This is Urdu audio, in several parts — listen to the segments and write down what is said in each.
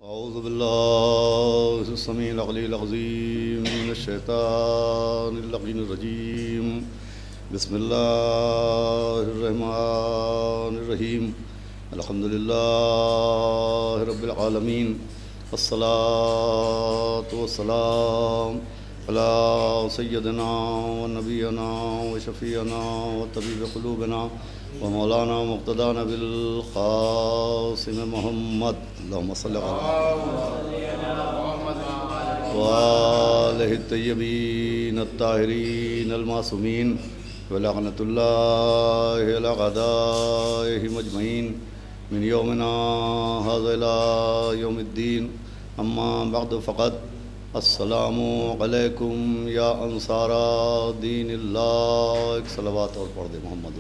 اعوذ باللہ السمیع العلیہ العظیم من الشیطان اللعین الرجیم بسم اللہ الرحمن الرحیم الحمدللہ رب العالمین والصلاة والسلام علی سیدنا و نبینا و شفیعنا و طبیب قلوبنا و مولانا مقتدانا بالقاسم محمد اللہم صلی وآلہ الطیبین الطاہرین المعصومین ولعنۃ اللہ علی اعدائہم اجمعین من یومنا ھذا الی یوم الدین اما بعد فقط السلام علیکم یا انصار دین اللہ. ایک صلوات اور پڑھ دے محمد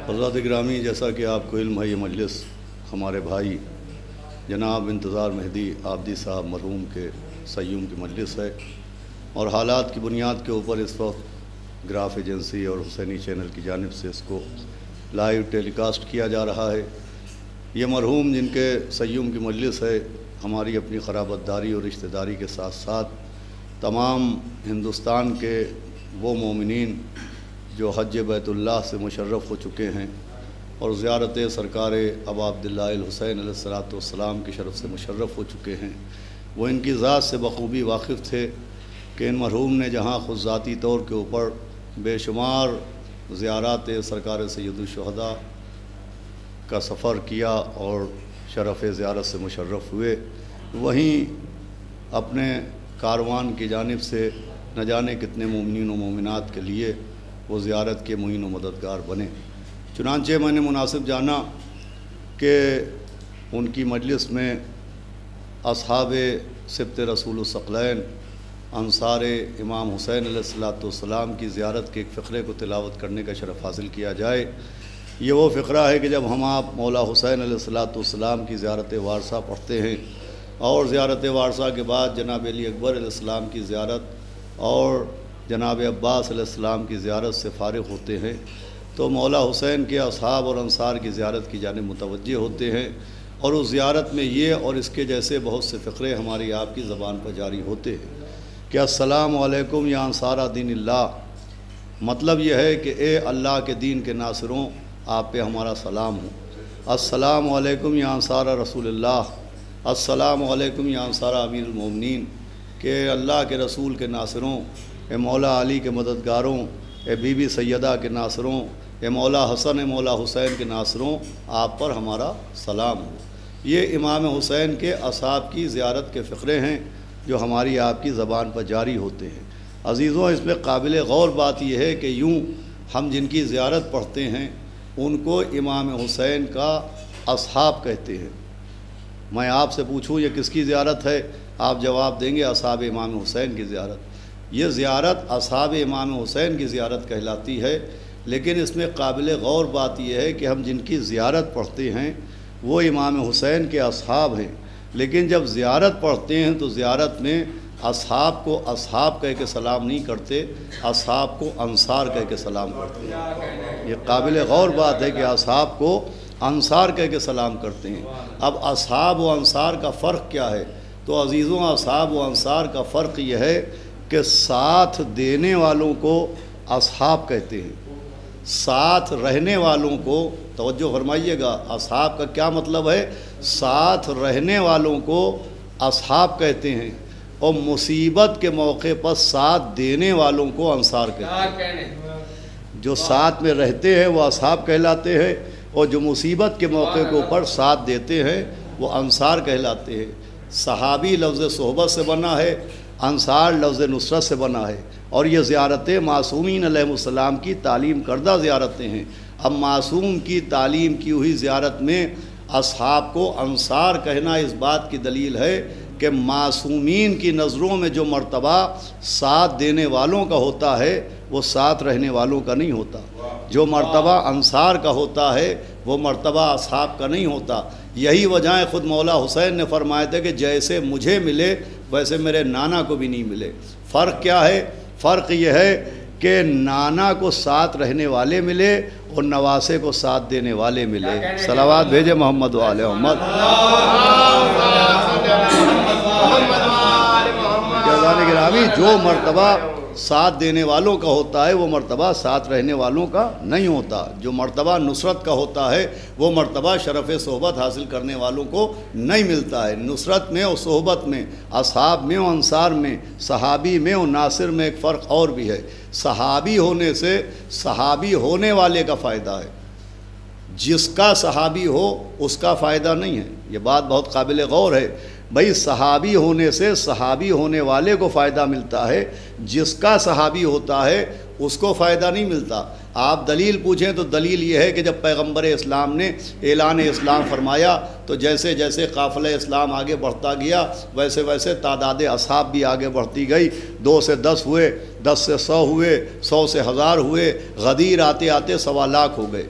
حضرات گرامی، جیسا کہ آپ کو علم ہے یہ مجلس ہمارے بھائی جناب انتظار مہدی عابدی صاحب مرحوم کے سیوم کی مجلس ہے، اور حالات کی بنیاد کے اوپر اس وقت گراف ایجنسی اور حسینی چینل کی جانب سے اس کو لائیو ٹیلی کاسٹ کیا جا رہا ہے. یہ مرحوم جن کے سیوم کی مجلس ہے، ہماری اپنی قرابت داری اور رشتہ داری کے ساتھ ساتھ تمام ہندوستان کے وہ مومنین جو حج بیت اللہ سے مشرف ہو چکے ہیں اور زیارت سرکار ابا عبداللہ الحسین علیہ السلام کی شرف سے مشرف ہو چکے ہیں، وہ ان کی ذات سے بخوبی واقف تھے کہ ان مرحوم نے جہاں خود ذاتی طور کے اوپر بے شمار زیارات سرکار سید الشہداء کا سفر کیا اور شرف زیارت سے مشرف ہوئے، وہیں اپنے کاروان کی جانب سے نہ جانے کتنے مومنین و مومنات کے لیے وہ زیارت کے معین و مددگار بنے. چنانچہ میں نے مناسب جانا کہ ان کی مجلس میں اصحاب سبط رسول الثقلین انصار امام حسین علیہ السلام کی زیارت کے ایک فقرے کو تلاوت کرنے کا شرف حاصل کیا جائے. یہ وہ فقرہ ہے کہ جب ہم آپ مولا حسین علیہ السلام کی زیارت وارثہ پڑھتے ہیں اور زیارت وارثہ کے بعد جناب علی اکبر علیہ السلام کی زیارت اور جناب عباس علیہ السلام کی زیارت سے فارغ ہوتے ہیں تو مولا حسین کے اصحاب اور انصار کی زیارت کی جانب متوجہ ہوتے ہیں، اور اس زیارت میں یہ اور اس کے جیسے بہت سے فقرے ہماری آپ کی زبان پر جاری ہوتے ہیں کہ السلام علیکم یا انصار دین اللہ. مطلب یہ ہے کہ اے اللہ کے دین کے ناصروں، آپ پہ ہمارا سلام ہو. السلام علیکم یا انصار رسول اللہ، السلام علیکم یا انصار امیر المومنین، کہ اللہ کے رسول کے ناصروں، اے مولا علی کے مددگاروں، اے بی بی سیدہ کے ناصروں، اے مولا حسن اے مولا حسین کے ناصروں، آپ پر ہمارا سلام ہو. یہ امام حسین کے اصحاب کی زیارت کے فقرے ہیں جو ہماری آپ کی زبان پر جاری ہوتے ہیں. عزیزوں، اس میں قابل غور بات یہ ہے کہ یوں ہم جن کی زیارت پڑھتے ہیں ان کو امام حسین کا اصحاب کہتے ہیں. میں آپ سے پوچھوں یہ کس کی زیارت ہے؟ آپ جواب دیں گے اصحاب امام حسین کی زیارت. یہ زیارت اصحاب امام حسین کی زیارت کہلاتی ہے، لیکن اس میں قابل غور بات یہ ہے کہ ہم جن کی زیارت پڑھتے ہیں وہ امام حسین کے اصحاب ہیں، لیکن جب زیارت پڑھتے ہیں تو زیارت میں اصحاب کو اصحاب کہہ کے سلام نہیں کرتے، اصحاب کو انصار کہہ کے سلام کرتے ہیں. یہ قابل غور بات ہے کہ اصحاب کو انصار کہہ کے سلام کرتے ہیں. اب اصحاب و انصار کا فرق کیا ہے؟ تو عزیزوں، اصحاب و انصار کا فرق یہ ہے کہ ساتھ دینے والوں کو اصحاب کہتے ہیں، ساتھ رہنے والوں کو، توجہ فرمائیے گا، اصحاب کا کیا مطلب ہے؟ ساتھ رہنے والوں کو اصحاب کہتے ہیں، اور مصیبت کے موقع پر ساتھ دینے والوں کو انصار کہتے ہیں. جو ساتھ میں رہتے ہیں وہ اصحاب کہلاتے ہیں، اور جو مصیبت کے موقع کے اوپر ساتھ دیتے ہیں وہ انصار کہلاتے ہیں. صحابی لفظ صحبت سے بنا ہے، انصار لفظ نصرت سے بنا ہے، اور یہ زیارتیں معصومین علیہ السلام کی تعلیم کردہ زیارتیں ہیں. اب معصوم کی تعلیم کی ہوئی زیارت میں اصحاب کو انصار کہنا اس بات کی دلیل ہے کہ معصومین کی نظروں میں جو مرتبہ ساتھ دینے والوں کا ہوتا ہے وہ ساتھ رہنے والوں کا نہیں ہوتا. جو مرتبہ انصار کا ہوتا ہے وہ مرتبہ اصحاب کا نہیں ہوتا. یہی وجہ خود مولا حسین نے فرمایا تھا کہ جیسے مجھے ملے ویسے میرے نانا کو بھی نہیں ملے. فرق کیا ہے؟ فرق یہ ہے کہ نانا کو ساتھ رہنے والے ملے اور نواسے کو ساتھ دینے والے ملے۔ صلوات بھیجے محمد و آل محمد۔ جزائر گرامی، جو مرتبہ ساتھ دینے والوں کا ہوتا ہے وہ مرتبہ ساتھ رہنے والوں کا نہیں ہوتا۔ جو مرتبہ نصرت کا ہوتا ہے وہ مرتبہ شرف صحبت حاصل کرنے والوں کو نہیں ملتا ہے۔ نصرت میں اور صحبت میں، اصحاب میں اور انصار میں، صحابی میں اور ناصر میں ایک فرق اور بھی ہے۔ صحابی ہونے سے صحابی ہونے والے کا فائدہ ہے، جس کا صحابی ہو اس کا فائدہ نہیں ہے۔ یہ بات بہت قابل غور ہے بھئی، صحابی ہونے سے صحابی ہونے والے کو فائدہ ملتا ہے، جس کا صحابی ہوتا ہے اس کو فائدہ نہیں ملتا۔ آپ دلیل پوچھیں تو دلیل یہ ہے کہ جب پیغمبر اسلام نے اعلان اسلام فرمایا تو جیسے جیسے قافلہ اسلام آگے بڑھتا گیا ویسے ویسے تعداد اصحاب بھی آگے بڑھتی گئی۔ 2 سے 10 ہوئے، 10 سے 100 ہوئے، 100 سے 1000 ہوئے، غدیر آتے آتے 1.25 لاکھ ہو گئے۔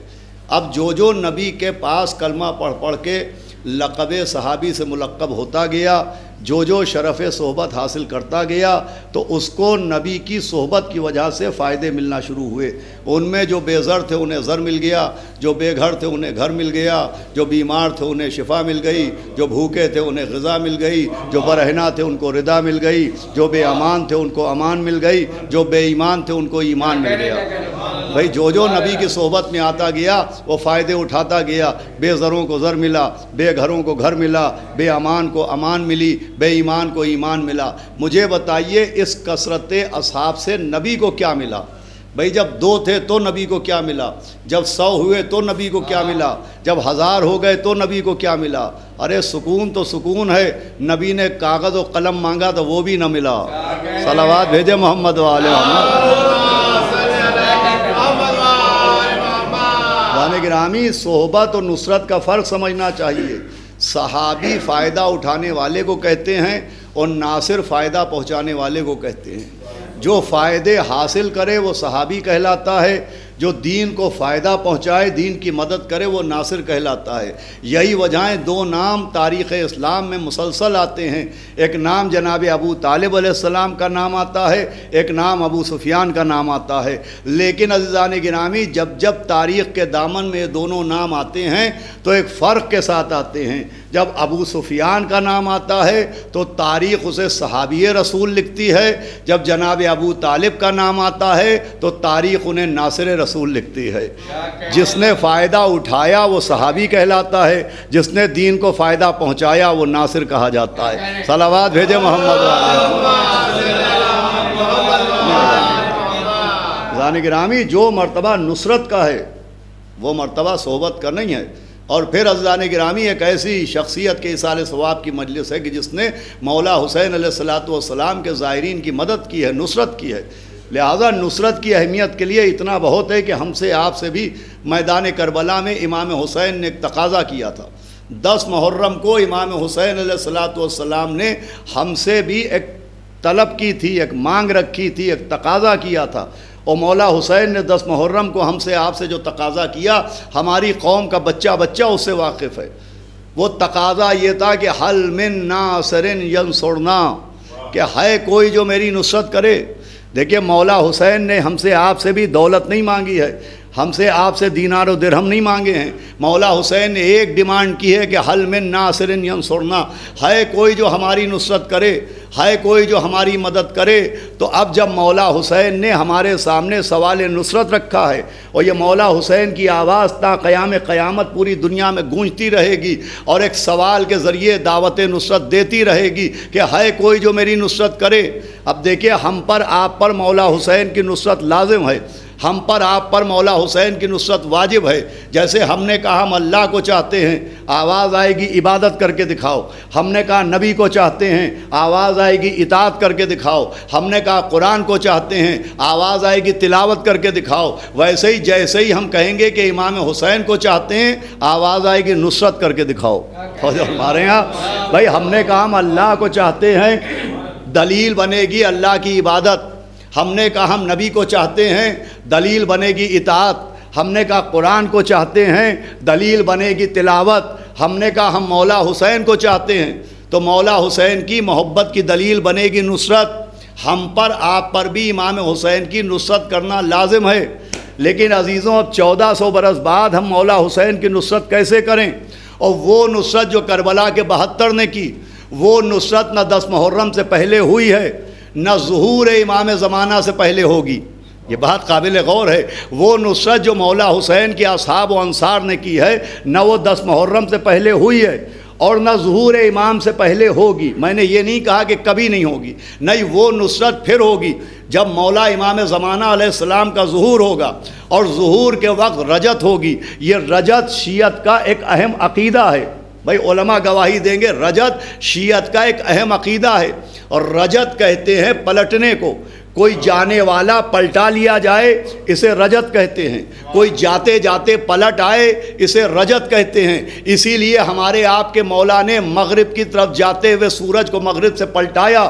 اب جو نبی کے پاس کلمہ پڑھ پڑھ کے لقب صحابی سے ملقب ہوتا گیا، جو شرف صحبت حاصل کرتا گیا تو اس کو نبی کی صحبت کی وجہ سے فائدے ملنا شروع ہوئے۔ ان میں جو بے زر تھے انہیں زر مل گیا، جو بے گھر تھے انہیں گھر مل گیا، جو بیمار تھے انہیں شفا مل گئی، جو بھوکے تھے انہیں غذا مل گئی، جو برہنہ تھے ان کو ردا مل گئی، جو بے امان تھے ان کو امان مل گئی، جو بے ایمان تھے ان کو ایمان مل گیا۔ بھئی جو نبی کی صحبت میں آتا گیا وہ فائدے اٹھاتا گیا۔ بے زروں کو زر ملا، بے گھروں کو گھر ملا، بے امان کو امان ملی، بے ایمان کو ایمان ملا۔ مجھے بتائیے اس کثرت اصحاب سے نبی کو کیا ملا؟ بھئی جب 2 تھے تو نبی کو کیا ملا؟ جب 100 ہوئے تو نبی کو کیا ملا؟ جب 1000 ہو گئے تو نبی کو کیا ملا؟ ارے سکون تو سکون ہے، نبی نے کاغذ و قلم مانگا تو وہ بھی نہ ملا۔ صلوات بھیجے محمد و آل محمد۔ گرامی، صحبت اور نصرت کا فرق سمجھنا چاہیے۔ صحابی فائدہ اٹھانے والے کو کہتے ہیں اور ناصر فائدہ پہنچانے والے کو کہتے ہیں۔ جو فائدے حاصل کرے وہ صحابی کہلاتا ہے، جو دین کو فائدہ پہنچائے، دین کی مدد کرے، وہ ناصر کہلاتا ہے۔ یہی وجہیں 2 نام تاریخ اسلام میں مسلسل آتے ہیں۔ ایک نام جناب ابو طالب علیہ السلام کا نام آتا ہے، ایک نام ابو سفیان کا نام آتا ہے۔ لیکن عزیزان گرامی، جب تاریخ کے دامن میں یہ دونوں نام آتے ہیں تو ایک فرق کے ساتھ آتے ہیں۔ جب ابو سفیان کا نام آتا ہے تو تاریخ اسے صحابی رسول لکھتی ہے، جب جناب ابو طالب کا نام آتا ہے تو تاریخ انہیں ناصر رسول لکھتی ہے۔ جس نے فائدہ اٹھایا وہ صحابی کہلاتا ہے، جس نے دین کو فائدہ پہنچایا وہ ناصر کہا جاتا ہے۔ صلوات بھیجے محمد عزیزان گرامی، جو مرتبہ نصرت کا ہے وہ مرتبہ صحبت کا نہیں ہے۔ اور پھر عزیزان گرامی، ایک ایسی شخصیت کے ایصال ثواب کی مجلس ہے کہ جس نے مولا حسین علیہ السلام کے زائرین کی مدد کی ہے، نصرت کی ہے۔ لہٰذا نصرت کی اہمیت کے لیے اتنا بہت ہے کہ ہم سے آپ سے بھی میدان کربلا میں امام حسین نے ایک تقاضا کیا تھا۔ 10 محرم کو امام حسین علیہ السلام نے ہم سے بھی ایک طلب کی تھی، ایک مانگ رکھی تھی، ایک تقاضا کیا تھا۔ اور مولا حسین نے 10 محرم کو ہم سے آپ سے جو تقاضا کیا، ہماری قوم کا بچہ اس سے واقف ہے۔ وہ تقاضا یہ تھا کہ حل من ناصر ینصرنا، کہ ہے کوئی جو میری نصرت کرے۔ دیکھیے، مولا حسین نے ہم سے آپ سے بھی دولت نہیں مانگی ہے، ہم سے آپ سے دینار و درہم نہیں مانگے ہیں۔ مولا حسین نے ایک ڈیمانڈ کی ہے کہ حل من ناصر ینصرنا، ہے کوئی جو ہماری نصرت کرے، ہے کوئی جو ہماری مدد کرے۔ تو اب جب مولا حسین نے ہمارے سامنے سوال نصرت رکھا ہے اور یہ مولا حسین کی آواز تا قیام قیامت پوری دنیا میں گونجتی رہے گی اور ایک سوال کے ذریعے دعوت نصرت دیتی رہے گی کہ ہے کوئی جو میری نصرت کرے۔ اب دیکھیے، ہم پر آپ پر مولا حسین کی نصرت لازم ہے، ہم پر آپ پر مولا حسین کی نصرت واجب ہے۔ جیسے ہم نے کہا ہم اللہ کو چاہتے ہیں، آواز آئے گی عبادت کر کے دکھاؤ۔ ہم نے کہا نبی کو چاہتے ہیں، آواز آئے گی اطاعت کر کے دکھاؤ۔ ہم نے کہا قرآن کو چاہتے ہیں، آواز آئے گی تلاوت کر کے دکھاؤ۔ ویسے ہی جیسے ہی ہم کہیں گے کہ امام حسین کو چاہتے ہیں، آواز آئے گی نصرت کر کے دکھاؤ۔ ہمارے ہاں بھائی ہم نے کہا ہم اللہ کو چاہتے ہیں، دلیل بنے گی اللہ کی عبادت۔ ہم نے کہا ہم نبی کو چاہتے ہیں، دلیل بنے گی اطاعت۔ ہم نے کہا قرآن کو چاہتے ہیں، دلیل بنے گی تلاوت۔ ہم نے کہا ہم مولا حسین کو چاہتے ہیں تو مولا حسین کی محبت کی دلیل بنے گی نصرت۔ ہم پر آپ پر بھی امام حسین کی نصرت کرنا لازم ہے۔ لیکن عزیزوں اب 1400 برس بعد ہم مولا حسین کی نصرت کیسے کریں؟ اور وہ نصرت جو کربلا کے 72 نے کی، وہ نصرت نہ 10 محرم سے پہلے ہوئی ہے، نہ ظہور امام زمانہ سے پہلے ہوگی۔ یہ بات قابل غور ہے۔ وہ نصرت جو مولا حسین کے اصحاب و انصار نے کی ہے، نہ وہ 10 محرم سے پہلے ہوئی ہے اور نہ ظہور امام سے پہلے ہوگی۔ میں نے یہ نہیں کہا کہ کبھی نہیں ہوگی، نہیں، وہ نصرت پھر ہوگی جب مولا امام زمانہ علیہ السلام کا ظہور ہوگا، اور ظہور کے وقت رجت ہوگی۔ یہ رجت شیعت کا ایک اہم عقیدہ ہے، بھائی علماء گواہی دیں گے، رجت شیعت کا ایک اہم عقیدہ ہے۔ اور رجت کہتے ہیں پلٹنے کو، کوئی جانے والا پلٹا لیا جائے اسے رجت کہتے ہیں، کوئی جاتے جاتے پلٹ آئے اسے رجت کہتے ہیں۔ اسی لیے ہمارے آپ کے مولا نے مغرب کی طرف جاتے ہوئے سورج کو مغرب سے پلٹایا،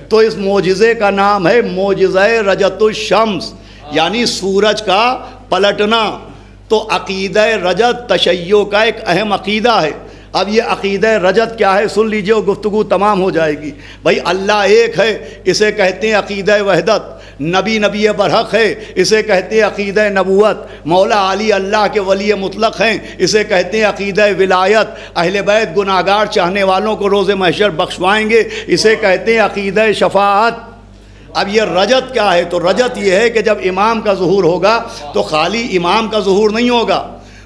تو اس معجزے کا نام ہے معجزہ رجت الشمس، یعنی سورج کا پلٹنا۔ تو عقیدہ رجت تشیع کا ایک اہم عقیدہ ہے۔ اب یہ عقیدہ رجت کیا ہے سن لیجئے، گفتگو تمام ہو جائے گی۔ بھائی اللہ ایک ہے، اسے کہتے ہیں عقیدہ وحدت۔ نبی برحق ہے، اسے کہتے ہیں عقیدہ نبوت۔ مولا علی اللہ کے ولی مطلق ہیں، اسے کہتے ہیں عقیدہ ولایت۔ اہل بیت گناہگار چاہنے والوں کو روز محشر بخشوائیں گے، اسے کہتے ہیں عقیدہ شفاعت۔ اب یہ رجت کیا ہے؟ تو رجت یہ ہے کہ جب امام کا ظہور ہوگا تو خالی امام کا ظہور نہیں ہوگا،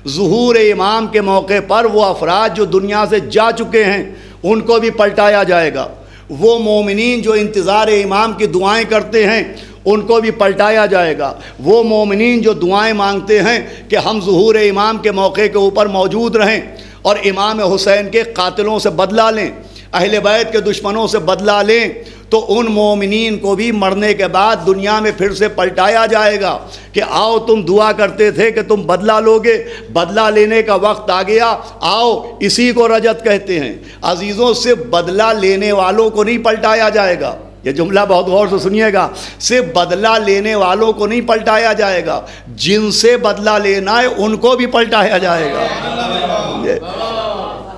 ظہور امام کے موقع پر وہ افراد جو دنیا سے جا چکے ہیں ان کو بھی پلٹایا جائے گا، وہ مومنین جو انتظار امام کی دعائیں کرتے ہیں ان کو بھی پلٹایا جائے گا، وہ مومنین جو دعائیں مانگتے ہیں کہ ہم ظہور امام کے موقع کے اوپر موجود رہیں اور امام حسین کے قاتلوں سے بدلہ لیں، اہل بیت کے دشمنوں سے بدلہ لیں، تو ان مومنین کو بھی مرنے کے بعد دنیا میں پھر سے پلٹایا جائے گا کہ آؤ تم دعا کرتے تھے کہ تم بدلہ لوگے، بدلہ لینے کا وقت آ گیا، آؤ، اسی کو رجت کہتے ہیں۔ عزیزوں صرف بدلہ لینے والوں کو نہیں پلٹایا جائے گا، یہ جملہ بہت غور سے سنیے گا، صرف بدلہ لینے والوں کو نہیں پلٹایا جائے گا، جن سے بدلہ لینا ہے ان کو بھی پلٹایا جائے گا۔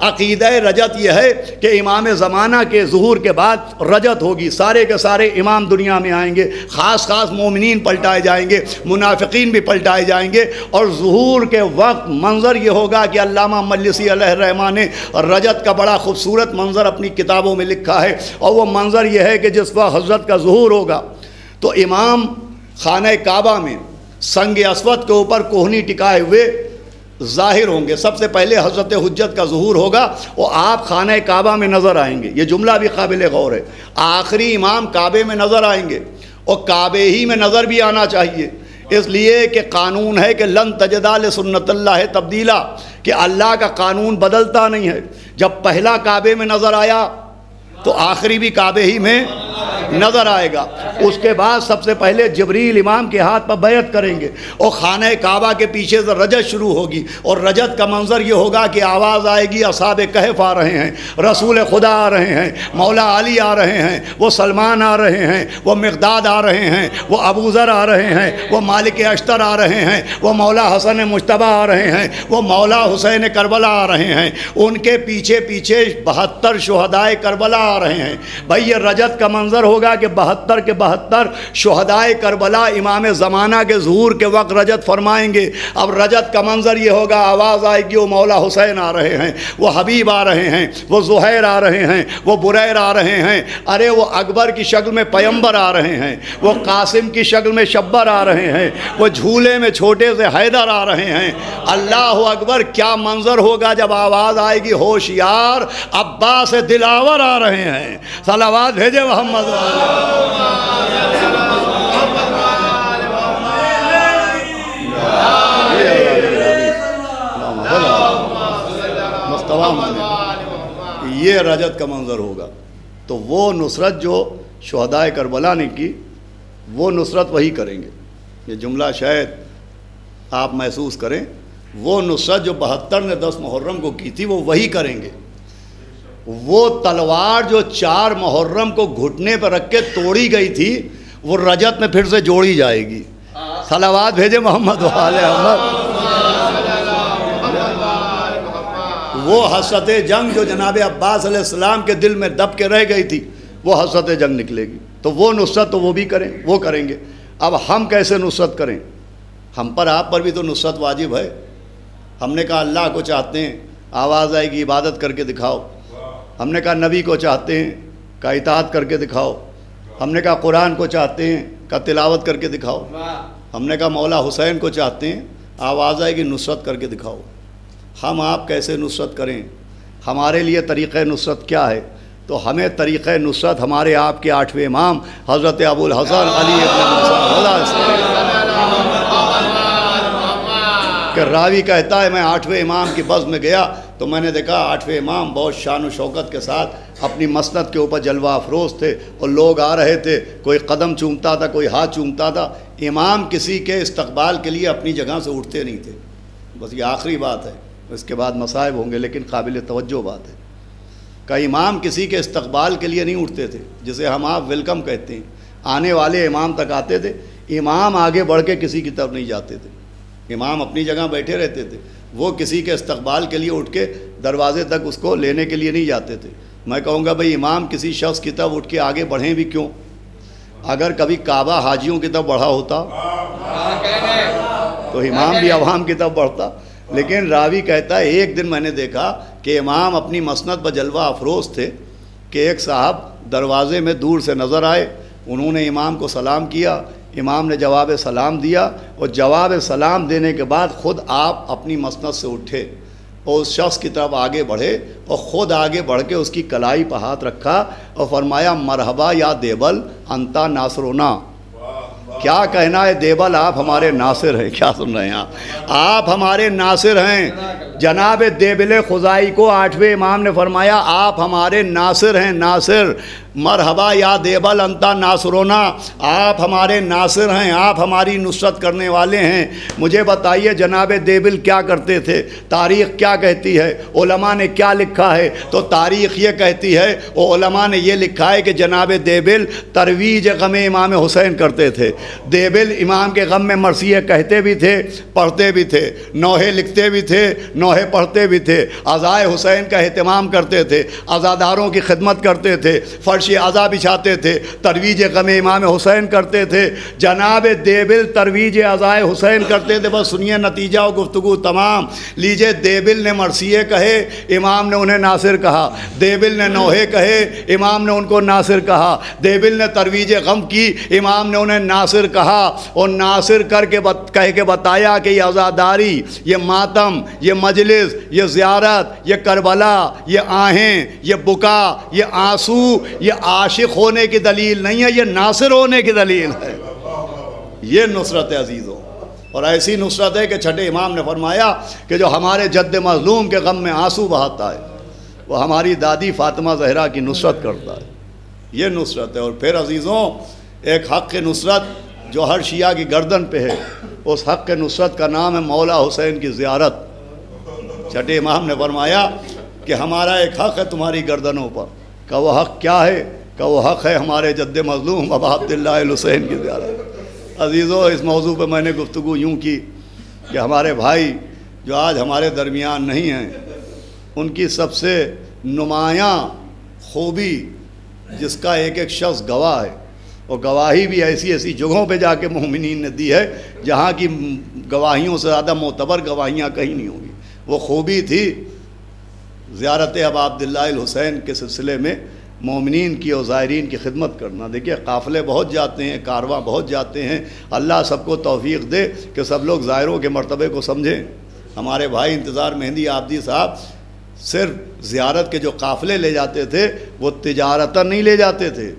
عقیدہ رجت یہ ہے کہ امام زمانہ کے ظہور کے بعد رجت ہوگی، سارے کے سارے امام دنیا میں آئیں گے، خاص مومنین پلٹائے جائیں گے، منافقین بھی پلٹائے جائیں گے، اور ظہور کے وقت منظر یہ ہوگا کہ علامہ مجلسی علیہ الرحمہ نے رجت کا بڑا خوبصورت منظر اپنی کتابوں میں لکھا ہے، اور وہ منظر یہ ہے کہ جس وقت حضرت کا ظہور ہوگا تو امام خانہ کعبہ میں سنگ اسود کے اوپر کوہنی ٹکائے ہوئے ظاہر ہوں گے۔ سب سے پہلے حضرت حجت کا ظہور ہوگا، وہ آپ خانہ کعبہ میں نظر آئیں گے۔ یہ جملہ بھی قابل غور ہے، آخری امام کعبے میں نظر آئیں گے، اور کعبے ہی میں نظر بھی آنا چاہیے، اس لیے کہ قانون ہے کہ لن تجدا لسنت اللہ تبدیلا، کہ اللہ کا قانون بدلتا نہیں ہے۔ جب پہلا کعبے میں نظر آیا تو آخری بھی کعبے ہی میں نظر آئے گا۔ اس کے بعد سب سے پہلے جبریل امام کے ہاتھ پر بیعت کریں گے، اور خانہ کعبہ کے پیچھے سے رجت شروع ہوگی، اور رجت کا منظر یہ ہوگا کہ آواز آئے گی اصحاب کہف آ رہے ہیں، رسول خدا آ رہے ہیں، مولا علی آ رہے ہیں، وہ سلمان آ رہے ہیں، وہ مقداد آ رہے ہیں، وہ ابو ذر آ رہے ہیں، وہ مالک اشتر آ رہے ہیں، وہ مولا حسن مجتبیٰ آ رہے ہیں، وہ مولا حسین کربلا آ رہے ہیں، ان کے پیچھے پیچھے 72 شہدائے کربلا آ رہے ہیں۔ بھائی یہ رجت کا منظر ہوگا کہ 72 کے 72 شہدائے کربلا امام زمانہ کے ظہور کے وقت رجت فرمائیں گے۔ اب رجت کا منظر یہ ہوگا، آواز آئے گی وہ مولا حسین آ رہے ہیں، وہ حبیب آ رہے ہیں، وہ زہیر آ رہے ہیں، وہ بریر آ رہے ہیں، ارے وہ اکبر کی شکل میں پیمبر آ رہے ہیں، وہ قاسم کی شکل میں شبر آ رہے ہیں، وہ جھولے میں چھوٹے سے حیدر آ رہے ہیں۔ اللہ اکبر، کیا منظر ہوگا جب آواز آئے گی ہوشیار عباس دلاور آ رہے ہیں۔ صلوات بھیجے محمد۔ یہ رجت کا منظر ہوگا، تو وہ نصرت جو شہدائے کربلا نے کی وہ نصرت وہی کریں گے۔ یہ جملہ شاید آپ محسوس کریں، وہ نصرت جو 72 نے 10 محرم کو کی تھی وہ وہی کریں گے۔ وہ تلوار جو 4 محرم کو گھٹنے پر رکھ کے توڑی گئی تھی وہ رجت میں پھر سے جوڑی جائے گی۔ صلوات بھیجے محمد وآل محمد۔ وہ حسرت جنگ جو جناب عباس علیہ السلام کے دل میں دب کے رہ گئی تھی وہ حسرت جنگ نکلے گی۔ تو وہ نصرت تو وہ بھی کریں، وہ کریں گے۔ اب ہم کیسے نصرت کریں؟ ہم پر آپ پر بھی تو نصرت واجب ہے۔ ہم نے کہا اللہ کو چاہتے ہیں، آواز آئے گی عبادت کر کے دکھاؤ۔ ہم نے کہا نبی کو چاہتے ہیں، کا اطاعت کر کے دکھاؤ۔ ہم نے کہا قرآن کو چاہتے ہیں، کا تلاوت کر کے دکھاؤ۔ ہم نے کہا مولا حسین کو چاہتے ہیں، آواز آئے گی نصرت کر کے دکھاؤ۔ ہم آپ کیسے نصرت کریں؟ ہمارے لیے طریقہ نصرت کیا ہے؟ تو ہمیں طریقہ نصرت ہمارے آپ کے 8ویں امام حضرت ابو الحسن علی ابن موسیٰ کہ راوی کہتا ہے میں 8ویں امام کی بز میں گیا تو میں نے دیکھا 8ویں امام بہت شان و شوکت کے ساتھ اپنی مسند کے اوپر جلوہ افروز تھے اور لوگ آ رہے تھے، کوئی قدم چومتا تھا، کوئی ہاتھ چومتا تھا۔ امام کسی کے استقبال کے لیے اپنی جگہ سے اٹھتے نہیں تھے۔ بس یہ آخری بات ہے، اس کے بعد مصائب ہوں گے، لیکن قابل توجہ بات ہے کہ امام کسی کے استقبال کے لیے نہیں اٹھتے تھے، جسے ہم آپ ویلکم کہتے ہیں۔ آنے والے امام تک آتے تھے، امام آگے بڑھ کے کسی کی طرف نہیں جاتے تھے، امام اپنی جگہ بیٹھے رہتے تھے، وہ کسی کے استقبال کے لیے اٹھ کے دروازے تک اس کو لینے کے لیے نہیں جاتے تھے۔ میں کہوں گا بھئی امام کسی شخص کی طرف اٹھ کے آگے بڑھیں بھی کیوں؟ اگر کبھی کعبہ حاجیوں کی طرف بڑھا ہوتا تو امام بھی عوام کی طرف بڑھتا۔ لیکن راوی کہتا ہے ایک دن میں نے دیکھا کہ امام اپنی مسند پر جلوہ افروز تھے کہ ایک صاحب دروازے میں دور سے نظر آئے، انہوں نے امام کو سلام کیا، امام نے جواب سلام دیا اور جواب سلام دینے کے بعد خود آپ اپنی مسند سے اٹھے اور اس شخص کی طرف آگے بڑھے اور خود آگے بڑھ کے اس کی کلائی پر ہاتھ رکھا اور فرمایا مرحبا یا دیبل انتا ناصرنا۔ کیا کہنا ہے دیبل، آپ ہمارے ناصر ہیں۔ کیا سن رہے ہیں آپ ہمارے ناصر ہیں۔ جناب دیبل خزائی کو 8ویں امام نے فرمایا آپ ہمارے ناصر ہیں، ناصر۔ مرحبا یا دیبل انتا ناصرونا، آپ ہمارے ناصر ہیں، آپ ہماری نصرت کرنے والے ہیں۔ مجھے بتائیے جناب دیبل کیا کرتے تھے؟ تاریخ کیا کہتی ہے؟ علماء نے کیا لکھا ہے؟ تو تاریخ یہ کہتی ہے اور علماء نے یہ لکھا ہے کہ جناب دیبل ترویج غم امام حسین کرتے تھے۔ دیبل امام کے غم میں مرثیے کہتے بھی تھے، پڑھتے بھی تھے، نوحے لکھتے بھی تھے، نوحے پڑھتے بھی تھے، عزائے حسین کا اہتمام کرتے تھے، عزاداروں کی خدمت کرتے تھے، فرش عزا بچھاتے تھے، ترویج غم امام حسین کرتے تھے۔ جناب دیبل ترویج عزائے حسین کرتے تھے۔ بس سنیے نتیجہ و گفتگو تمام لیجئے۔ دیبل نے مرثیے کہے، امام نے انہیں ناصر کہا۔ دیبل نے نوحے کہے، امام نے ان کو ناصر کہا۔ دیبل نے ترویج غم کی، امام نے انہیں ناصر کہا اور ناصر کہہ کے بتایا کہ یہ عزاداری، یہ ماتم، یہ مجلس، یہ زیارت، یہ کربلا، یہ آہیں، یہ بکا، یہ آنسو، یہ عاشق ہونے کی دلیل نہیں ہے، یہ ناصر ہونے کی دلیل ہے۔ یہ نصرت ہے عزیزوں، اور ایسی نصرت ہے کہ چھٹے امام نے فرمایا کہ جو ہمارے جد مظلوم کے غم میں آنسو بہاتا ہے وہ ہماری دادی فاطمہ زہرا کی نصرت کرتا ہے۔ یہ نصرت ہے۔ اور پھر عزیزوں ایک حق نصرت جو ہر شیعہ کی گردن پہ ہے، اس حق نصرت کا نام ہے مولا حسین کی زیارت۔ چھٹے امام نے فرمایا کہ ہمارا ایک حق ہے تمہاری گردنوں پر، کہ وہ حق کیا ہے؟ کہ وہ حق ہے ہمارے جد مظلوم ابا عبداللہ الحسین کی زیارت۔ عزیزو اس موضوع پہ میں نے گفتگو یوں کی کہ ہمارے بھائی جو آج ہمارے درمیان نہیں ہیں، ان کی سب سے نمایاں خوبی جس کا ایک ایک شخص گواہ ہے، اور گواہی بھی ایسی ایسی جگہوں پہ جا کے مومنین نے دی ہے جہاں کی گواہیوں سے زیادہ معتبر گواہیاں کہیں نہیں ہوں گی۔ وہ خوبی تھی زیارت ابا عبداللہ الحسین کے سلسلے میں مومنین کی اور زائرین کی خدمت کرنا۔ دیکھیے قافلے بہت جاتے ہیں، کارواں بہت جاتے ہیں، اللہ سب کو توفیق دے کہ سب لوگ زائروں کے مرتبے کو سمجھیں۔ ہمارے بھائی انتظار مہندی عابدی صاحب صرف زیارت کے جو قافلے لے جاتے تھے وہ تجارتاً نہیں لے جاتے تھے،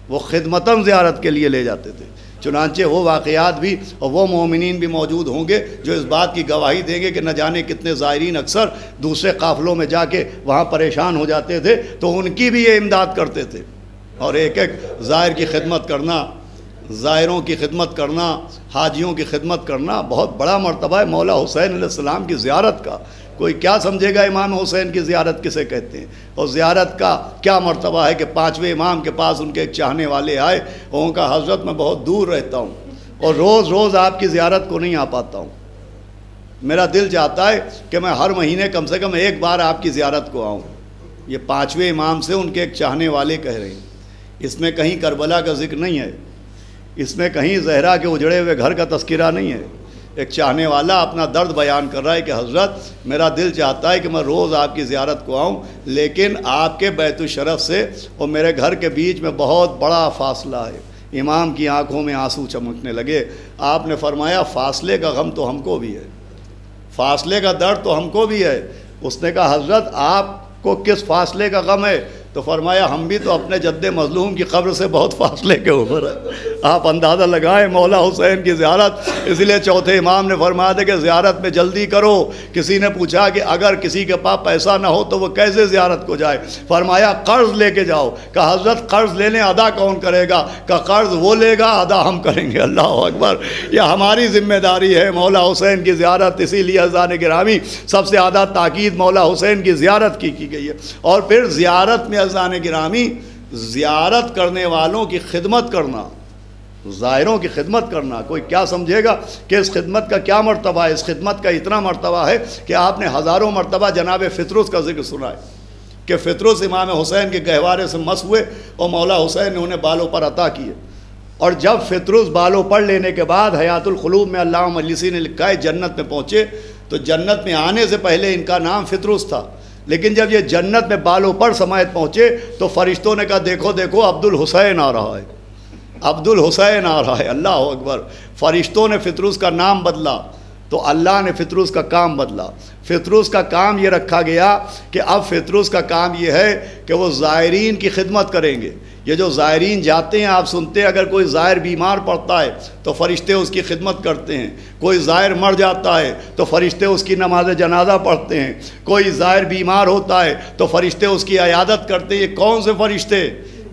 وہ خدمتاً زیارت کے لیے لے جاتے تھے۔ چنانچہ وہ واقعات بھی اور وہ مومنین بھی موجود ہوں گے جو اس بات کی گواہی دیں گے کہ نہ جانے کتنے زائرین اکثر دوسرے قافلوں میں جا کے وہاں پریشان ہو جاتے تھے تو ان کی بھی یہ امداد کرتے تھے۔ اور ایک ایک زائر کی خدمت کرنا، زائروں کی خدمت کرنا، حاجیوں کی خدمت کرنا بہت بڑا مرتبہ ہے مولا حسین علیہ السلام کی زیارت کا۔ کوئی کیا سمجھے گا امام حسین کی زیارت کسے کہتے ہیں، اور زیارت کا کیا مرتبہ ہے کہ 5ویں امام کے پاس ان کے ایک چاہنے والے آئے اور ان کا حضرت میں بہت دور رہتا ہوں اور روز روز آپ کی زیارت کو نہیں آ پاتا ہوں، میرا دل چاہتا ہے کہ میں ہر مہینے کم سے کم ایک بار آپ کی زیارت کو آؤں۔ یہ 5ویں امام سے ان کے ایک چاہنے والے کہہ رہے ہیں۔ اس میں کہیں کربلا کا ذکر نہیں ہے، اس میں کہیں زہرا کے اجڑے ہوئے گھر کا تذکرہ نہیں ہے۔ ایک چاہنے والا اپنا درد بیان کر رہا ہے کہ حضرت میرا دل چاہتا ہے کہ میں روز آپ کی زیارت کو آؤں، لیکن آپ کے بیت الشرف سے اور میرے گھر کے بیچ میں بہت بڑا فاصلہ ہے۔ امام کی آنکھوں میں آنسو چمکنے لگے۔ آپ نے فرمایا فاصلے کا غم تو ہم کو بھی ہے، فاصلے کا درد تو ہم کو بھی ہے۔ اس نے کہا حضرت آپ کو کس فاصلے کا غم ہے؟ تو فرمایا ہم بھی تو اپنے جد مظلوم کی قبر سے بہت فاصلے کے اوپر ہے۔ آپ اندازہ لگائیں مولا حسین کی زیارت، اس لیے چوتھے امام نے فرمایا تھا کہ زیارت میں جلدی کرو۔ کسی نے پوچھا کہ اگر کسی کے پاس پیسہ نہ ہو تو وہ کیسے زیارت کو جائے؟ فرمایا قرض لے کے جاؤ۔ کہا حضرت قرض لینے ادا کون کرے گا؟ کہا قرض وہ لے گا، ادا ہم کریں گے۔ اللہ اکبر، یہ ہماری ذمہ داری ہے مولا حسین کی زیارت۔ اسی لیے عزیزان گرامی سب سے زیادہ تاکید مولا حسین کی زیارت کی گئی ہے۔ اور پھر زیارت میں عزیزان گرامی زیارت کرنے والوں کی خدمت کرنا، زائروں کی خدمت کرنا۔ کوئی کیا سمجھے گا کہ اس خدمت کا کیا مرتبہ ہے؟ اس خدمت کا اتنا مرتبہ ہے کہ آپ نے ہزاروں مرتبہ جناب فطرس کا ذکر سنا ہے کہ فطرس امام حسین کے گہوارے سے مس ہوئے اور مولا حسین نے انہیں بالوں پر عطا کیے۔ اور جب فطرس بالوں پر لینے کے بعد حیات القلوب میں علامہ مجلسی نے لکھا ہے جنت میں پہنچے تو جنت میں آنے سے پہلے ان کا نام فطرس تھا، لیکن جب یہ جنت میں بالوں پر سمیت پہنچے تو فرشتوں نے کہا دیکھو دیکھو عبد الحسین آ رہا ہے، عبد الحسین آ رہا ہے۔ اللہ اکبر، فرشتوں نے فطرس کا نام بدلا تو اللہ نے فطرس کا کام بدلا۔ فطرس کا کام یہ رکھا گیا کہ اب فطرس کا کام یہ ہے کہ وہ زائرین کی خدمت کریں گے۔ یہ جو زائرین جاتے ہیں آپ سنتے ہیں اگر کوئی زائر بیمار پڑتا ہے تو فرشتے اس کی خدمت کرتے ہیں، کوئی زائر مر جاتا ہے تو فرشتے اس کی نماز جنازہ پڑھتے ہیں، کوئی زائر بیمار ہوتا ہے تو فرشتے اس کی عیادت کرتے ہیں۔ یہ کون سے فرشتے؟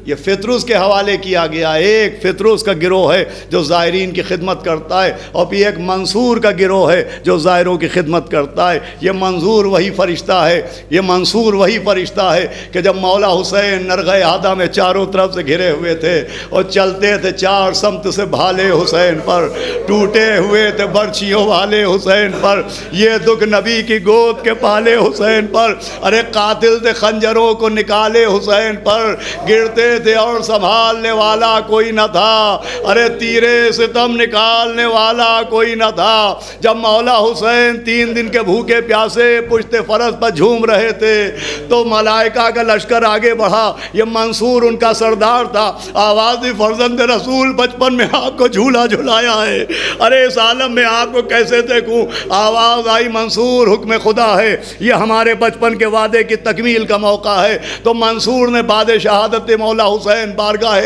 یہ فطرس کے حوالے کیا گیا۔ ایک فطرس کا گروہ ہے جو زائرین کی خدمت کرتا ہے، اور پھر ایک منصور کا گروہ ہے جو زائروں کی خدمت کرتا ہے۔ یہ منظور وہی فرشتہ ہے، یہ منصور وہی فرشتہ ہے کہ جب مولا حسین نرغہ ہادہ میں چاروں طرف سے گھرے ہوئے تھے اور چلتے تھے چار سمت سے بھالے حسین پر، ٹوٹے ہوئے تھے برچھیوں والے حسین پر، یہ دکھ نبی کی گود کے پالے حسین پر، ارے قاتل تھے خنجروں کو نکالے حسین پر، گرتے تھے اور سنبھالنے والا کوئی نہ تھا، ارے تیرے ستم نکالنے والا کوئی نہ تھا۔ جب مولا حسین 3 دن کے بھوکے پیاسے پشت فرس پر جھوم رہے تھے تو ملائکہ کا لشکر آگے بڑھا، یہ منصور ان کا سردار تھا۔ آواز فرزند رسول بچپن میں آپ کو جھولا جھلایا ہے، ارے اس عالم میں آپ کو کیسے دیکھوں؟ آواز آئی منصور حکم خدا ہے، یہ ہمارے بچپن کے وعدے کی تکمیل کا موقع ہے۔ تو منصور نے بعد شہادت مولا حسین بارگاہ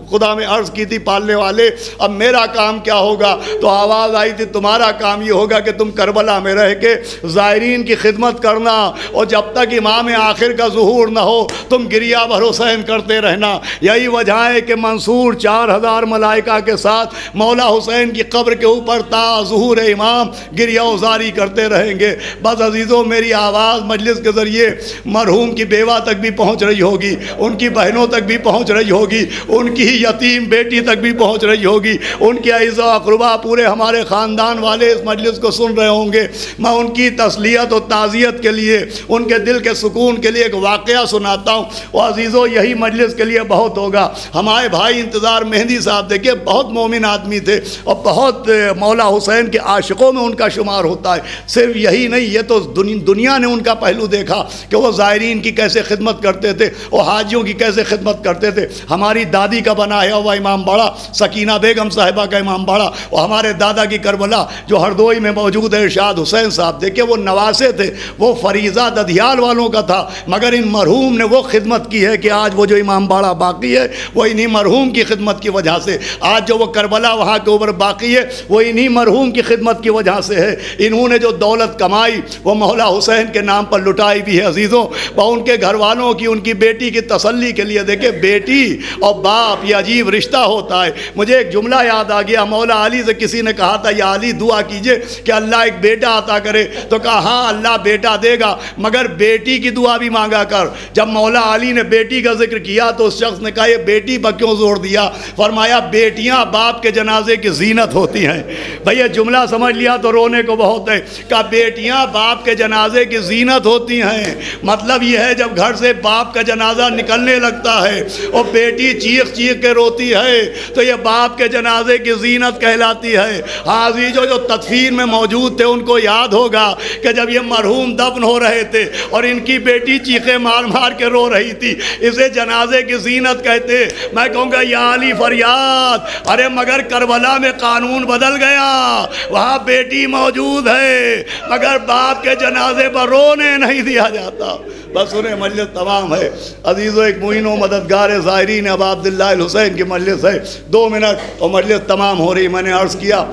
خدا میں عرض کی تھی پالنے والے اب میرا کام کیا ہوگا؟ تو آواز آئی تھی تمہارا کام یہ ہوگا کہ تم کربلا میں رہ کے زائرین کی خدمت کرنا، اور جب تک امام آخر کا ظہور نہ ہو تم گریہ بھر حسین کرتے رہنا۔ یہی وجہ ہے کہ منصور 4000 ملائکہ کے ساتھ مولا حسین کی قبر کے اوپر تا ظہور امام گریہ وزاری کرتے رہیں گے۔ بس عزیزوں میری آواز مجلس کے ذریعے مرحوم کی بیوہ تک بھی پہنچ رہی ہوگی، ان کی بہنوں تک بھی پہنچ رہی ہوگی، ان کی یتیم بیٹی تک بھی پہنچ رہی ہوگی، ان کے اعزاء و اقربا پورے ہمارے خاندان والے اس مجلس کو سن رہے ہوں گے۔ میں ان کی تسلیت و تعزیت کے لیے، ان کے دل کے سکون کے لیے ایک واقعہ سناتا ہوں، اور عزیزوں یہی مجلس کے لیے بہت ہوگا۔ ہمارے بھائی انتظار مہندی صاحب دیکھیں بہت مومن آدمی تھے اور بہت مولا حسین کے عاشقوں میں ان کا شمار ہوتا ہے۔ صرف یہی نہیں، یہ تو دنیا نے ان کا پہلو دیکھا کہ وہ زائرین کی کیسے خدمت کرتے تھے اور حاجیوں کی کیسے خدمت کرتے تھے۔ ہماری دادی کا بنایا ہوا امام باڑہ سکینہ بیگم صاحبہ کا امام باڑہ، اور ہمارے دادا کی کربلا جو ہردوئی میں موجود ہے ارشاد حسین صاحب، دیکھیں وہ نواسے تھے، وہ فریضہ ددھیال والوں کا تھا، مگر ان مرحوم نے وہ خدمت کی ہے کہ آج وہ جو امام باڑہ باقی ہے وہ انہی مرحوم کی خدمت کی وجہ سے، آج جو وہ کربلا وہاں کے اوپر باقی ہے وہ انہی مرحوم کی خدمت کی وجہ سے ہے۔ انہوں نے جو دولت کمائی وہ مولا حسین کے نام پر لٹائی بھی ہے عزیزوں، وہ ان کے گھر والوں کی، ان کی بیٹی کی تسلی کے لیے۔ دیکھیں بیٹی اور باپ یہ عجیب رشتہ ہوتا ہے۔ مجھے ایک جملہ یاد آ گیا، مولا علی سے کسی نے کہا تھا یا علی دعا کیجئے کہ اللہ ایک بیٹا عطا کرے، تو کہا ہاں اللہ بیٹا دے گا مگر بیٹی کی دعا بھی مانگا کر۔ جب مولا علی نے بیٹی کا ذکر کیا تو اس شخص نے کہا یہ بیٹی پر کیوں زور دیا؟ فرمایا بیٹیاں باپ کے جنازے کی زینت ہوتی ہیں۔ بھئی یہ جملہ سمجھ لیا تو رونے کو بہت ہے، کہا بیٹیاں باپ کے جنازے کی زینت ہوتی ہیں، مطلب یہ ہے جب گھر سے باپ کا جنازہ نکلنے لگتا ہے اور بیٹی چیخ چیخ کے روتی ہے تو یہ باپ کے جنازے کی زینت کہلاتی ہے۔ حاضری جو تدفین میں موجود تھے ان کو یاد ہوگا کہ جب یہ مرحوم دفن ہو رہے تھے اور ان کی بیٹی چیخیں مار مار کے رو رہی تھی، اسے جنازے کی زینت کہتے۔ میں کہوں گا یا علی فریاد، ارے مگر کربلا میں قانون بدل گیا، وہاں بیٹی موجود ہے مگر باپ کے جنازے پر رونے نہیں دیا جاتا۔ بس انہیں مجلس تمام ہے عزیزو، ایک معین و مددگار زائرین ابا عبداللہ الحسین کی مجلس ہے، 2 منٹ اور مجلس تمام ہو رہی۔ میں نے عرض کیا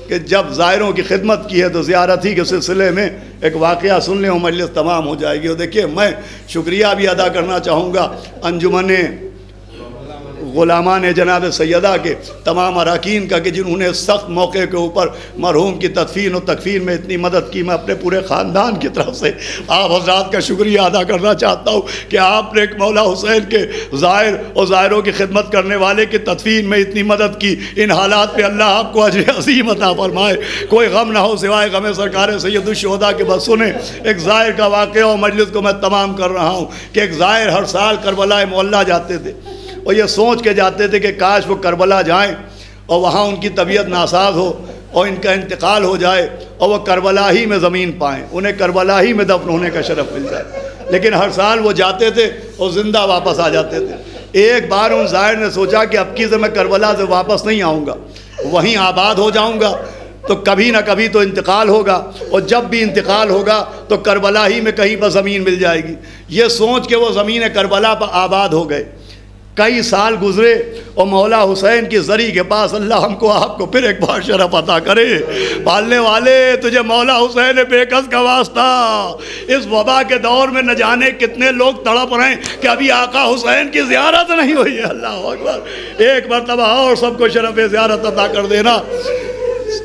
کہ جب زائروں کی خدمت کی ہے تو زیارت ہی کے سلسلے میں ایک واقعہ سن لیں اور مجلس تمام ہو جائے گی۔ اور دیکھیے میں شکریہ بھی ادا کرنا چاہوں گا انجمن غلامان جناب سیدہ کے تمام اراکین کا کہ جنہوں نے سخت موقع کے اوپر مرحوم کی تدفین و تکفین میں اتنی مدد کی۔ میں اپنے پورے خاندان کی طرف سے آپ حضرات کا شکریہ ادا کرنا چاہتا ہوں کہ آپ نے ایک مولا حسین کے زائر اور زائروں کی خدمت کرنے والے کی تدفین میں اتنی مدد کی۔ ان حالات پہ اللہ آپ کو اجر عظیم عطا فرمائے۔ کوئی غم نہ ہو سوائے غم سرکار سید الشہداء کے۔ بس سنیں ایک زائر کا واقعہ اور مجلس کو میں تمام کر رہا ہوں کہ ایک زائر ہر سال کربلا معلیٰ جاتے تھے اور یہ سوچ کے جاتے تھے کہ کاش وہ کربلا جائیں اور وہاں ان کی طبیعت ناساز ہو اور ان کا انتقال ہو جائے اور وہ کربلا ہی میں زمین پائیں، انہیں کربلا ہی میں دفن ہونے کا شرف مل جائے۔ لیکن ہر سال وہ جاتے تھے اور زندہ واپس آ جاتے تھے۔ ایک بار ان زائر نے سوچا کہ اب کی سے میں کربلا سے واپس نہیں آؤں گا، وہیں آباد ہو جاؤں گا تو کبھی نہ کبھی تو انتقال ہوگا، اور جب بھی انتقال ہوگا تو کربلا ہی میں کہیں پر زمین مل جائے گی۔ یہ سوچ کے وہ زمین کربلا پر آباد ہو گئے۔ کئی سال گزرے اور مولا حسین کی زری کے پاس اللہ ہم کو آپ کو پھر ایک بار شرف عطا کرے۔ پالنے والے تجھے مولا حسین بے کس کا واسطہ، اس وبا کے دور میں نہ جانے کتنے لوگ تڑپ رہے ہیں کہ ابھی آقا حسین کی زیارت نہیں ہوئی ہے۔ اللہ اکبر، ایک مرتبہ اور سب کو شرف زیارت عطا کر دینا۔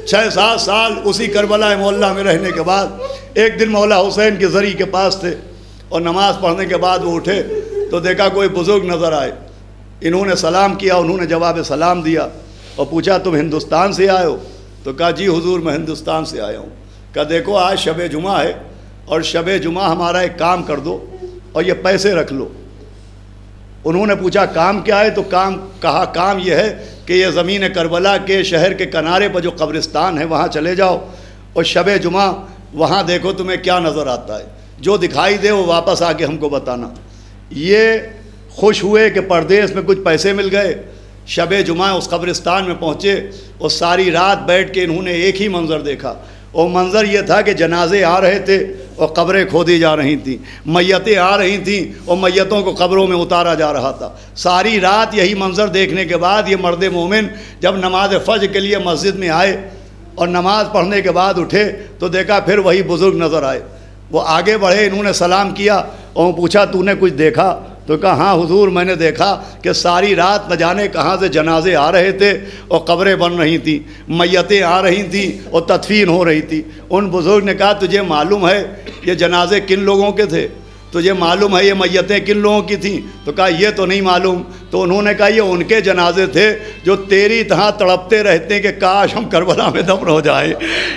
6-7 سال اسی کربلا معلیٰ میں رہنے کے بعد ایک دن مولا حسین کی زری کے پاس تھے اور نماز پڑھنے کے بعد وہ اٹھے تو دیکھا کوئی بزرگ نظر آئے۔ انہوں نے سلام کیا، انہوں نے جواب سلام دیا اور پوچھا تم ہندوستان سے آئے ہو؟ تو کہا جی حضور میں ہندوستان سے آیا ہوں۔ کہا دیکھو آج شب جمعہ ہے اور شب جمعہ ہمارا ایک کام کر دو اور یہ پیسے رکھ لو۔ انہوں نے پوچھا کام کیا ہے؟ تو کام یہ ہے کہ یہ زمین کربلا کے شہر کے کنارے پر جو قبرستان ہے وہاں چلے جاؤ اور شب جمعہ وہاں دیکھو تمہیں کیا نظر آتا ہے، جو دکھائی دے وہ واپس آ کے ہم کو بتانا۔ یہ خوش ہوئے کہ پردیس میں کچھ پیسے مل گئے۔ شب جمعہ اس قبرستان میں پہنچے اور ساری رات بیٹھ کے انہوں نے ایک ہی منظر دیکھا، اور منظر یہ تھا کہ جنازے آ رہے تھے اور قبریں کھودی جا رہی تھیں، میتیں آ رہی تھیں اور میتوں کو قبروں میں اتارا جا رہا تھا۔ ساری رات یہی منظر دیکھنے کے بعد یہ مرد مومن جب نماز فجر کے لیے مسجد میں آئے اور نماز پڑھنے کے بعد اٹھے تو دیکھا پھر وہی بزرگ نظر آئے۔ وہ آگے بڑھے، انہوں نے سلام کیا اور پوچھا تو نے کچھ دیکھا؟ تو کہا ہاں حضور میں نے دیکھا کہ ساری رات نہ جانے کہاں سے جنازے آ رہے تھے اور قبریں بن رہی تھیں، میتیں آ رہی تھیں اور تدفین ہو رہی تھی۔ ان بزرگ نے کہا تجھے معلوم ہے یہ جنازے کن لوگوں کے تھے؟ تجھے معلوم ہے یہ میتیں کن لوگوں کی تھیں؟ تو کہا یہ تو نہیں معلوم۔ تو انہوں نے کہا یہ ان کے جنازے تھے جو تیری طرح تڑپتے رہتے ہیں کہ کاش ہم کربلا میں دفن ہو جائے۔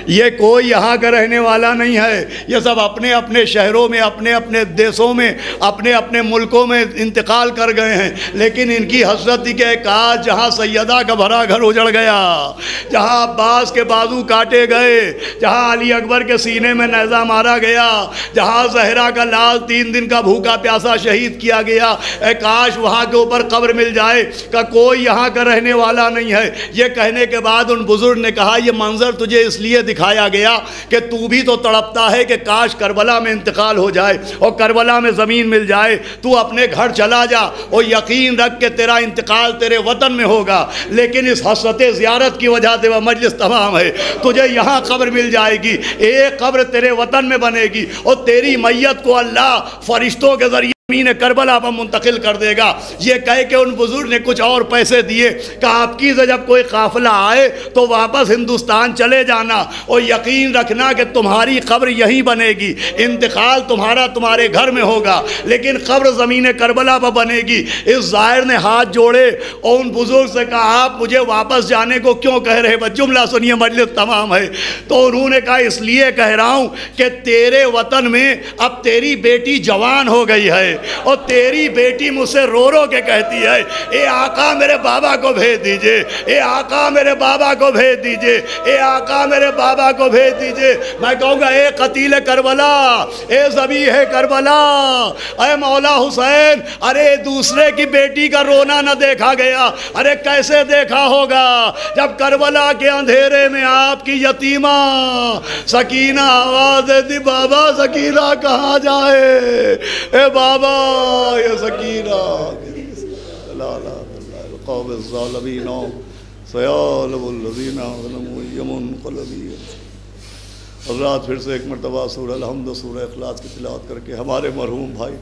یہ کوئی یہاں کا رہنے والا نہیں ہے، یہ سب اپنے اپنے شہروں میں، اپنے اپنے دیسوں میں، اپنے اپنے ملکوں میں انتقال کر گئے ہیں، لیکن ان کی حسرت تھی کہ کاش جہاں سیدہ کا بھرا گھر اجڑ گیا، جہاں عباس کے بازو کاٹے گئے، جہاں علی اکبر کے سینے میں نیزہ مارا گیا، جہاں زہرا کا لال 3 دن کا بھوکا پیاسا شہید کیا گیا، اے کاش وہاں کے اوپر قبر مل جائے کہ کوئی یہاں کا رہنے والا نہیں ہے۔ یہ کہنے کے بعد ان بزرگ نے کہا یہ منظر تجھے اس لیے دکھایا گیا کہ تو بھی تو تڑپتا ہے کہ کاش کربلا میں انتقال ہو جائے اور کربلا میں زمین مل جائے۔ تو اپنے گھر چلا جا اور یقین رکھ کہ تیرا انتقال تیرے وطن میں ہوگا، لیکن اس حسرت زیارت کی وجہ سے وہ مجلس تمام ہے، تجھے یہاں قبر مل جائے گی، ایک قبر تیرے وطن میں بنے گی اور تیری میت کو اللہ فرشتوں کے ذریعے زمین کربلا پر منتقل کر دے گا۔ یہ کہہ کے ان بزرگ نے کچھ اور پیسے دیے کہ آپ کی جب کوئی قافلہ آئے تو واپس ہندوستان چلے جانا اور یقین رکھنا کہ تمہاری قبر یہیں بنے گی، انتقال تمہارے گھر میں ہوگا لیکن قبر زمین کربلا پر بنے گی۔ اس زائر نے ہاتھ جوڑے اور ان بزرگ سے کہا آپ مجھے واپس جانے کو کیوں کہہ رہے ہیں؟ جملہ سنیے مجلس تمام ہے۔ تو انہوں نے کہا اس لیے کہہ رہا ہوں کہ تیرے وطن میں اب تیری بیٹی جوان ہو گئی ہے، اور تیری بیٹی مجھ سے رو رو کے کہتی ہے اے آقا میرے بابا کو بھیج دیجئے، اے آقا میرے بابا کو بھیج دیجئے، اے آقا میرے بابا کو بھیج دیجئے۔ میں کہوں گا اے قتیل کربلا، اے ذبیح کربلا، اے مولا حسین، ارے دوسرے کی بیٹی کا رونا نہ دیکھا گیا، ارے کیسے دیکھا ہوگا جب کربلا کے اندھیرے میں آپ کی یتیمہ سکینہ آواز دی بابا سکینہ کہاں جائے، اے بابا یہ سکینہ لا لا القوم الظالمین سیعلم الذین ظلموا منقلبین۔ حضرات پھر سے ایک مرتبہ سورہ الحمد و سورہ اخلاص کی تلاوت کر کے ہمارے مرحوم بھائی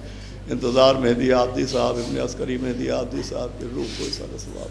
انتظار مہدی عابدی صاحب ابن عسکری مہدی عابدی صاحب کی روح کو اِسالہ ثواب